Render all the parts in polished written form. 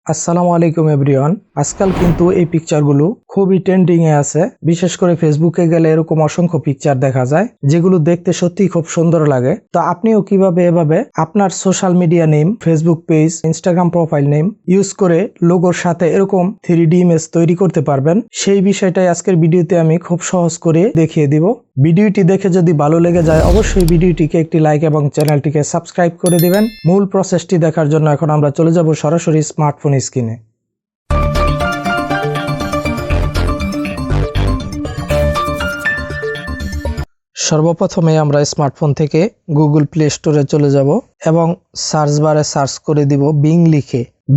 আসসালামু আলাইকুম এভরিওয়ান। আজকাল কিন্তু এই পিকচারগুলো খুবই ট্রেন্ডিং এ আছে। বিশেষ করে ফেসবুকে গেলে এরকম অসংখ্য পিকচার দেখা যায় যেগুলো দেখতে সত্যিই খুব সুন্দর লাগে। তো আপনিও কিভাবে এভাবে আপনার social media name, Facebook page, Instagram profile name use করে লোগোর সাথে এরকম 3D ইমেজ তৈরি করতে পারবেন, সেই বিষয়টাই আজকের ভিডিওতে আমি খুব সহজ করে দেখিয়ে দিব। ভিডিওটি দেখে যদি ভালো লেগে যায় অবশ্যই ভিডিওটিকে একটি লাইক এবং চ্যানেলটিকে সাবস্ক্রাইব করে দিবেন। মূল প্রসেসটি দেখার জন্য এখন আমরা চলে যাব সরাসরি স্মার্টফোন স্ক্রিনে। সর্বপ্রথমে আমরা স্মার্টফোন থেকে গুগল প্লে স্টোরে চলে যাব এবং সার্চ বারে সার্চ করে দিব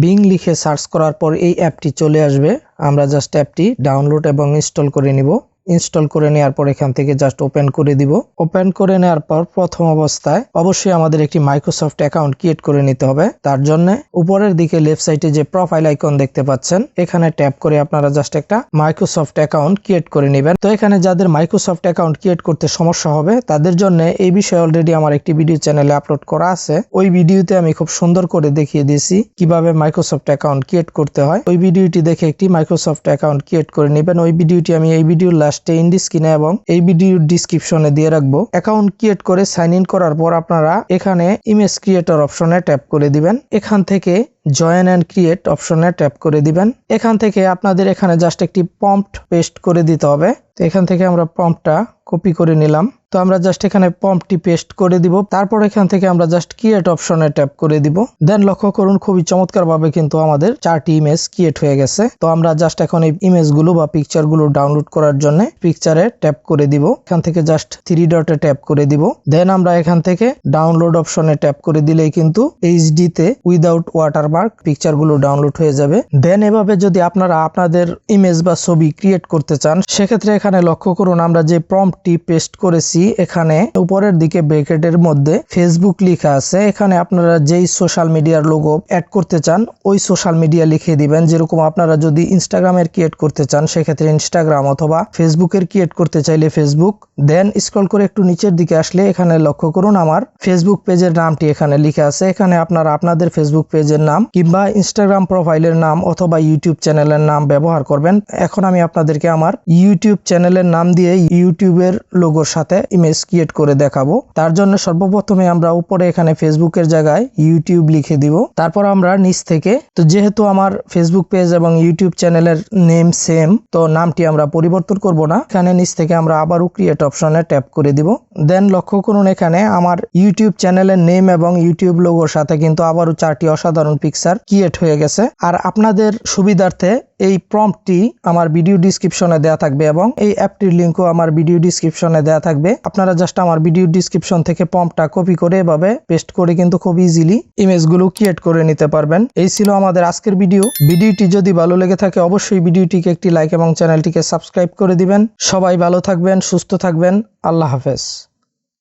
বিং লিখে সার্চ করার পর এই অ্যাপটি চলে আসবে। আমরা জাস্ট অ্যাপটি ডাউনলোড এবং ইনস্টল করে নিব। ইনস্টল করে নেওয়ার পর এখান থেকে জাস্ট ওপেন করে দিব। ওপেন করে নেওয়ার পর প্রথম অবস্থায় অবশ্যই আমাদের একটি মাইক্রোসফট অ্যাকাউন্ট ক্রিয়েট করে নিতে হবে। তার জন্য উপরের দিকে লেফট সাইডে যে প্রোফাইল আইকন দেখতে পাচ্ছেন এখানে ট্যাপ করে আপনারা জাস্ট একটা মাইক্রোসফট অ্যাকাউন্ট ক্রিয়েট করে নেবেন। তো এখানে যাদের মাইক্রোসফট অ্যাকাউন্ট ক্রিয়েট করতে সমস্যা হবে তাদের জন্য এই বিষয়ে অলরেডি আমার একটি ভিডিও চ্যানেলে আপলোড করা আছে। ওই ভিডিওতে আমি খুব সুন্দর করে দেখিয়ে দিয়েছি কিভাবে মাইক্রোসফট অ্যাকাউন্ট ক্রিয়েট করতে হয়। ওই ভিডিওটি দেখে একটি মাইক্রোসফট অ্যাকাউন্ট ক্রিয়েট করে নেবেন। ওই ভিডিওটি আমি এই ভিডিওর ইন্ডি স্ক্রিনে এবং এই ভিডিওর ডেসক্রিপশনে দিয়ে রাখবো। অ্যাকাউন্ট ক্রিয়েট করে সাইন ইন করার পর আপনারা এখানে ইমেজ ক্রিয়েটর অপশনে ট্যাপ করে দিবেন। এখান থেকে জয়েন এন্ড ক্রিয়েট অপশনে ট্যাপ করে দিবেন। এখান থেকে আপনাদের এখানে জাস্ট একটি প্রম্পট পেস্ট করে দিতে হবে। তো এখান থেকে আমরা প্রম্পটটা কপি করে নিলাম। তো আমরা জাস্ট এখানে প্রম্পটটি পেস্ট করে দিব। তারপর এখান থেকে আমরা জাস্ট ক্রিয়েট অপশনে ট্যাপ করে দিব। দেন লক্ষ্য করুন খুবই চমৎকার ভাবে কিন্তু আমাদের 4টি ইমেজ ক্রিয়েট হয়ে গেছে। তো আমরা জাস্ট এখন এই ইমেজগুলো বা পিকচারগুলো ডাউনলোড করার জন্য পিকচারে ট্যাপ করে দিব। এখান থেকে জাস্ট 3 ডটে ট্যাপ করে দিব। দেন আমরা এখান থেকে ডাউনলোড অপশনে ট্যাপ করে দিলেই কিন্তু এইচডি তে উইদাউট ওয়াটারমার্ক পিকচারগুলো ডাউনলোড হয়ে যাবে। দেন এভাবে যদি আপনারা আপনাদের ইমেজ বা ছবি ক্রিয়েট করতে চান সেক্ষেত্রে এখানে লক্ষ্য করুন আমরা যে প্রম্পটটি পেস্ট করেছি এখানে উপরের দিকে ব্র্যাকেটের মধ্যে ফেসবুক লেখা আছে। এখানে আপনারা যেই সোশ্যাল মিডিয়ার লোগো অ্যাড করতে চান ওই সোশ্যাল মিডিয়া লিখে দিবেন। যেরকম আপনারা যদি ইনস্টাগ্রামের ক্রিয়েট করতে চান সেক্ষেত্রে ইনস্টাগ্রাম অথবা ফেসবুকের ক্রিয়েট করতে চাইলে ফেসবুক। দেন স্ক্রল করে একটু নিচের দিকে আসলে এখানে লক্ষ্য করুন আমার ফেসবুক পেজের নামটি এখানে লেখা আছে। এখানে আপনারা আপনাদের ফেসবুক পেজের নাম কিংবা ইনস্টাগ্রাম প্রোফাইলের নাম অথবা ইউটিউব চ্যানেলের নাম ব্যবহার করবেন। এখন আমি আপনাদেরকে আমার ইউটিউব চ্যানেলের নাম দিয়ে ইউটিউবের লোগোর সাথে ইমেজ ক্রিয়েট করে দেখাবো। তার জন্য সর্বপ্রথমে আমরা উপরে এখানে ফেসবুকের জায়গায় ইউটিউব লিখে দিব। তারপর আমরা নিচ থেকে, তো যেহেতু আমার ফেসবুক পেজ এবং ইউটিউব চ্যানেলের নেম সেম তো নামটি আমরা পরিবর্তন করব না। এখানে নিচ থেকে আমরা আবারও ক্রিয়েট অপশনে ট্যাপ করে দিব। দেন লক্ষ্য করুন এখানে আমার ইউটিউব চ্যানেলের নেম এবং ইউটিউব লোগোর সাথে কিন্তু আবারও 4টি অসাধারণ পিকচার ক্রিয়েট হয়ে গেছে। আর আপনাদের সুবিধার্থে এই প্রম্পটটি আমার ভিডিও ডেসক্রিপশনে দেওয়া থাকবে এবং এই অ্যাপটির লিংকও আমার ভিডিও ডেসক্রিপশনে দেওয়া থাকবে। আপনারা জাস্ট আমার ভিডিও ডেসক্রিপশন থেকে প্রম্পটটা কপি করে এভাবে পেস্ট করে কিন্তু খুব ইজিলি ইমেজগুলো ক্রিয়েট করে নিতে পারবেন। এই ছিল আমাদের আজকের ভিডিও। ভিডিওটি যদি ভালো লেগে থাকে অবশ্যই ভিডিওটিকে একটি লাইক এবং চ্যানেলটিকে সাবস্ক্রাইব করে দিবেন। সবাই ভালো থাকবেন, সুস্থ থাকবেন। আল্লাহ হাফেজ।